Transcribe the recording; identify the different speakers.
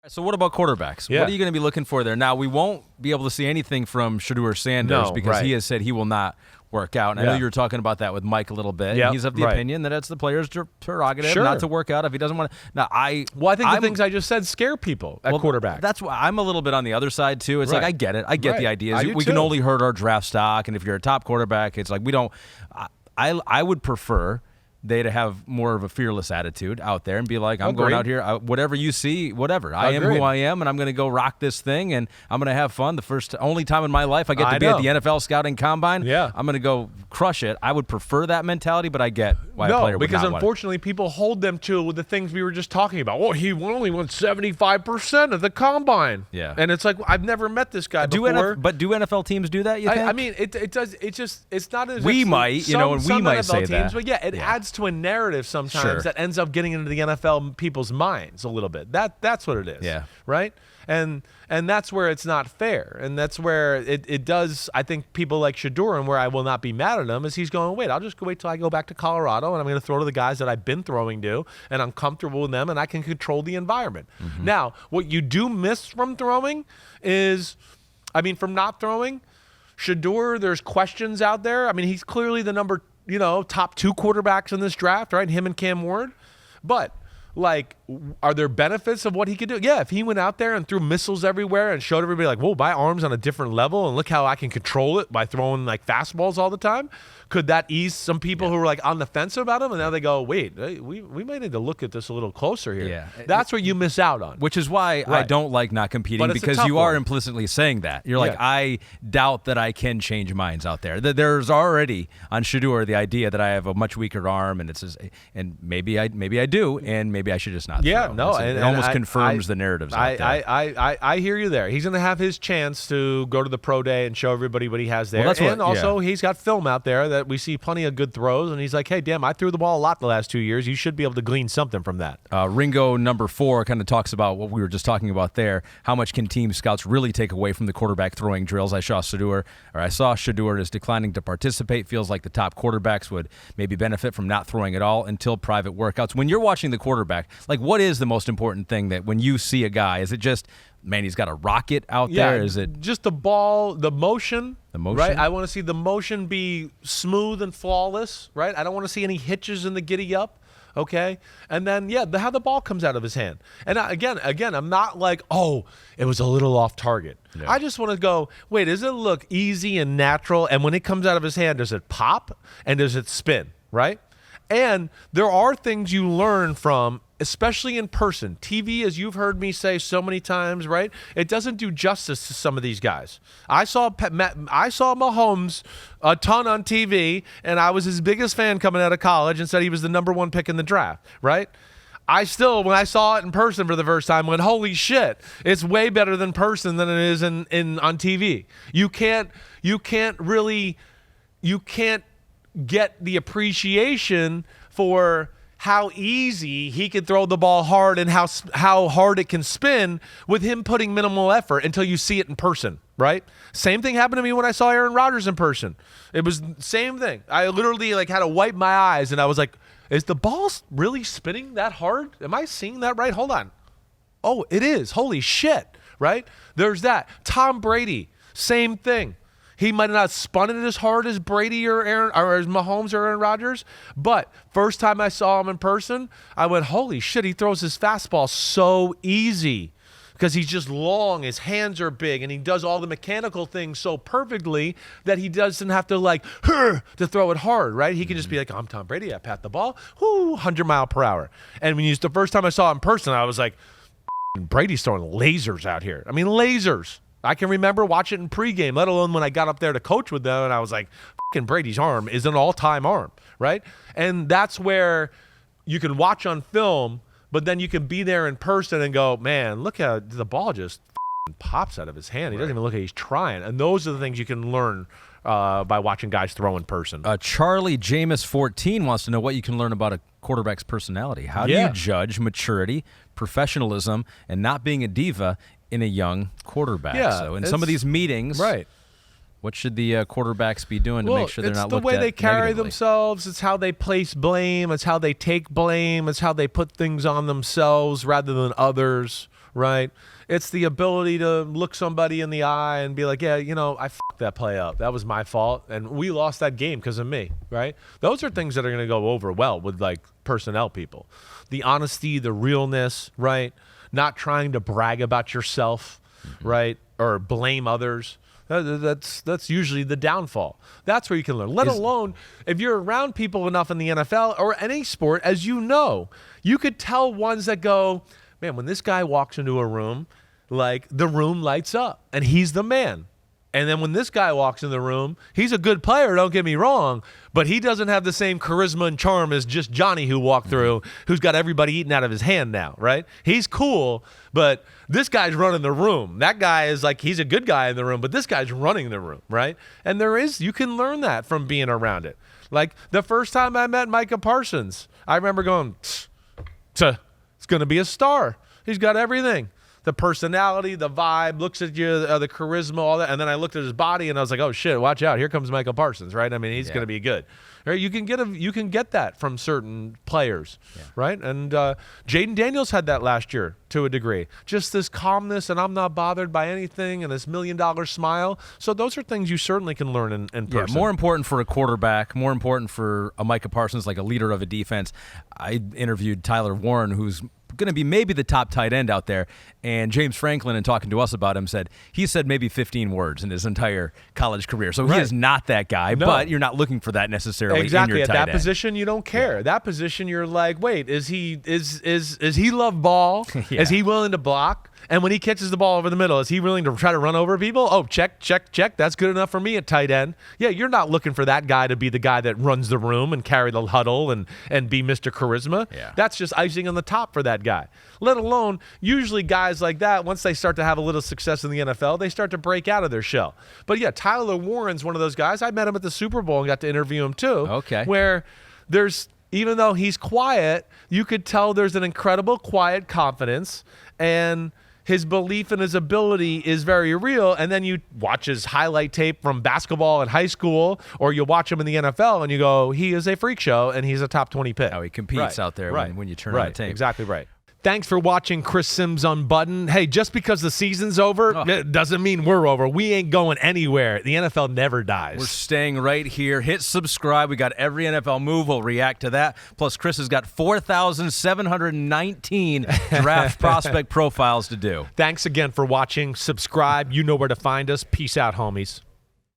Speaker 1: So what about quarterbacks?
Speaker 2: Yeah.
Speaker 1: What are you going to be looking for there? Now, we won't be able to see anything from Shedeur Sanders because he has said he will not work out. And I know you were talking about that with Mike a little bit.
Speaker 2: Yep,
Speaker 1: he's of the opinion that it's the player's prerogative not to work out if he doesn't want to. Now, I
Speaker 2: think the things I just said scare people at quarterback.
Speaker 1: That's why I'm a little bit on the other side, too. It's like, I get it. I get the idea. We can only hurt our draft stock. And if you're a top quarterback, it's like we don't – I would prefer – they to have more of a fearless attitude out there and be like, I'm going out here, whatever you see, whatever. I am who I am, and I'm going to go rock this thing, and I'm going to have fun. The only time in my life I get to be at the NFL Scouting Combine, I'm going to go crush it. I would prefer that mentality, but I get why a player would not
Speaker 2: because
Speaker 1: want
Speaker 2: unfortunately people hold them to the things we were just talking about. Well, he only won 75% of the Combine.
Speaker 1: Yeah.
Speaker 2: And it's like, I've never met this guy before.
Speaker 1: But do NFL teams do that, you think?
Speaker 2: I mean, it does. It's not as
Speaker 1: we might, and we might
Speaker 2: NFL
Speaker 1: say
Speaker 2: teams,
Speaker 1: that.
Speaker 2: But it adds to a narrative sometimes that ends up getting into the NFL people's minds a little bit. That's what it is.
Speaker 1: Yeah.
Speaker 2: Right? And that's where it's not fair. And that's where it does, I think, people like Shedeur, and where I will not be mad at him, is he's going, wait, I'll just wait till I go back to Colorado, and I'm going to throw to the guys that I've been throwing to, and I'm comfortable with them, and I can control the environment. Mm-hmm. Now, what you do miss from throwing is, from not throwing, Shedeur, there's questions out there. I mean, he's clearly the top 2 quarterbacks in this draft, right? Him and Cam Ward. But, are there benefits of what he could do? Yeah, if he went out there and threw missiles everywhere and showed everybody, whoa, my arm's on a different level, and look how I can control it by throwing, fastballs all the time, could that ease some people who were, on the fence about him? And now they go, wait, we might need to look at this a little closer here.
Speaker 1: Yeah.
Speaker 2: That's where you miss out on.
Speaker 1: Which is why I don't like not competing, because you are implicitly saying that. You're like, I doubt that I can change minds out there. There's already, on Shedeur, the idea that I have a much weaker arm, and and maybe I do, and maybe I should just not throw.
Speaker 2: No,
Speaker 1: it almost confirms the narratives out there.
Speaker 2: I hear you there. He's going to have his chance to go to the pro day and show everybody what he has there. He's got film out there that we see plenty of good throws, and he's like, hey, damn, I threw the ball a lot the last 2 years. You should be able to glean something from that.
Speaker 1: Ringo number 4 kind of talks about what we were just talking about there. How much can team scouts really take away from the quarterback throwing drills? I saw Shedeur is declining to participate. Feels like the top quarterbacks would maybe benefit from not throwing at all until private workouts. When you're watching the quarterback, what is the most important thing that when you see a guy, is it just, man, he's got a rocket out there? Is it
Speaker 2: just the ball, the motion?
Speaker 1: The motion?
Speaker 2: Right? I want to see the motion be smooth and flawless, right? I don't want to see any hitches in the giddy up, okay? And then, how the ball comes out of his hand. And again, I'm not like, oh, it was a little off target. Yeah. I just want to go, wait, does it look easy and natural? And when it comes out of his hand, does it pop and does it spin, right? And there are things you learn from, especially in person. TV, as you've heard me say so many times, right? It doesn't do justice to some of these guys. I saw Mahomes a ton on TV, and I was his biggest fan coming out of college and said he was the number 1 pick in the draft, right? I still, when I saw it in person for the first time, went, holy shit, it's way better in person than it is on TV. You can't get the appreciation for how easy he can throw the ball hard and how hard it can spin with him putting minimal effort until you see it in person, right? Same thing happened to me when I saw Aaron Rodgers in person. It was the same thing. I literally had to wipe my eyes, and I was like, is the ball really spinning that hard? Am I seeing that right? Hold on. Oh, it is. Holy shit, right? There's that. Tom Brady, same thing. He might have not spun it as hard as Brady or as Mahomes or Aaron Rodgers, but first time I saw him in person, I went, holy shit, he throws his fastball so easy because he's just long, his hands are big, and he does all the mechanical things so perfectly that he doesn't have to to throw it hard, right? He can just be like, I'm Tom Brady, I pat the ball, 100 mile per hour. And the first time I saw him in person, I was like, Brady's throwing lasers out here. I mean, lasers. I can remember watching in pregame, let alone when I got up there to coach with them, and I was like, fucking Brady's arm is an all-time arm, right? And that's where you can watch on film, but then you can be there in person and go, man, look how the ball just pops out of his hand. He doesn't even look like he's trying. And those are the things you can learn by watching guys throw in person.
Speaker 1: Charlie Jameis 14 wants to know what you can learn about a quarterback's personality. How do you judge maturity, professionalism, and not being a diva in a young quarterback? So in some of these meetings, what should the quarterbacks be doing to make sure they're not looked at
Speaker 2: It's the way they carry
Speaker 1: negatively?
Speaker 2: themselves. It's how they place blame. It's how they take blame. It's how they put things on themselves rather than others, right? It's the ability to look somebody in the eye and be like, yeah, I fucked that play up. That was my fault. And we lost that game because of me, right? Those are things that are going to go over well with like personnel people. The honesty, the realness, right? Not trying to brag about yourself, right? Or blame others. That's usually the downfall. That's where you can learn. Let alone if you're around people enough in the NFL or any sport, as you could tell ones that go, man, when this guy walks into a room, like the room lights up and he's the man. And then when this guy walks in the room, he's a good player, don't get me wrong, but he doesn't have the same charisma and charm as just Johnny who walked through, who's got everybody eating out of his hand now, right? He's cool, but this guy's running the room. That guy is like, he's a good guy in the room, but this guy's running the room, right? And you can learn that from being around it. Like the first time I met Micah Parsons, I remember going, it's going to be a star. He's got everything. The personality, the vibe, looks at you, the charisma, all that. And then I looked at his body and I was like, oh shit, watch out. Here comes Michael Parsons, right? I mean, he's going to be good. Right? You can get that from certain players, right? And Jaden Daniels had that last year to a degree. Just this calmness and I'm not bothered by anything and this $1 million smile. So those are things you certainly can learn in person.
Speaker 1: Yeah, more important for a quarterback, more important for a Micah Parsons, like a leader of a defense. I interviewed Tyler Warren, who's going to be maybe the top tight end out there. And James Franklin, in talking to us about him, said he said maybe 15 words in his entire college career. So he is not that guy, but you're not looking for that necessarily
Speaker 2: exactly.
Speaker 1: in your
Speaker 2: At
Speaker 1: tight
Speaker 2: that
Speaker 1: end.
Speaker 2: Position, you don't care. That position, you're like, wait, is he love ball? Is he willing to block? And when he catches the ball over the middle, is he willing to try to run over people? Oh, check. That's good enough for me at tight end. Yeah, you're not looking for that guy to be the guy that runs the room and carry the huddle and be Mr. Charisma.
Speaker 1: Yeah.
Speaker 2: That's just icing on the top for that guy. Let alone, usually guys like that, once they start to have a little success in the NFL, they start to break out of their shell. But yeah, Tyler Warren's one of those guys. I met him at the Super Bowl and got to interview him too.
Speaker 1: Okay.
Speaker 2: Where even though he's quiet, you could tell there's an incredible quiet confidence and his belief in his ability is very real. And then you watch his highlight tape from basketball in high school, or you watch him in the NFL and you go, he is a freak show and he's a top 20 pick.
Speaker 1: How he competes out there when you turn on the tape.
Speaker 2: Exactly right. Thanks for watching Chris Simms Unbuttoned. Hey, just because the season's over, it doesn't mean we're over. We ain't going anywhere. The NFL never dies.
Speaker 1: We're staying right here. Hit subscribe. We got every NFL move. We'll react to that. Plus, Chris has got 4,719 draft prospect profiles to do.
Speaker 2: Thanks again for watching. Subscribe. You know where to find us. Peace out, homies.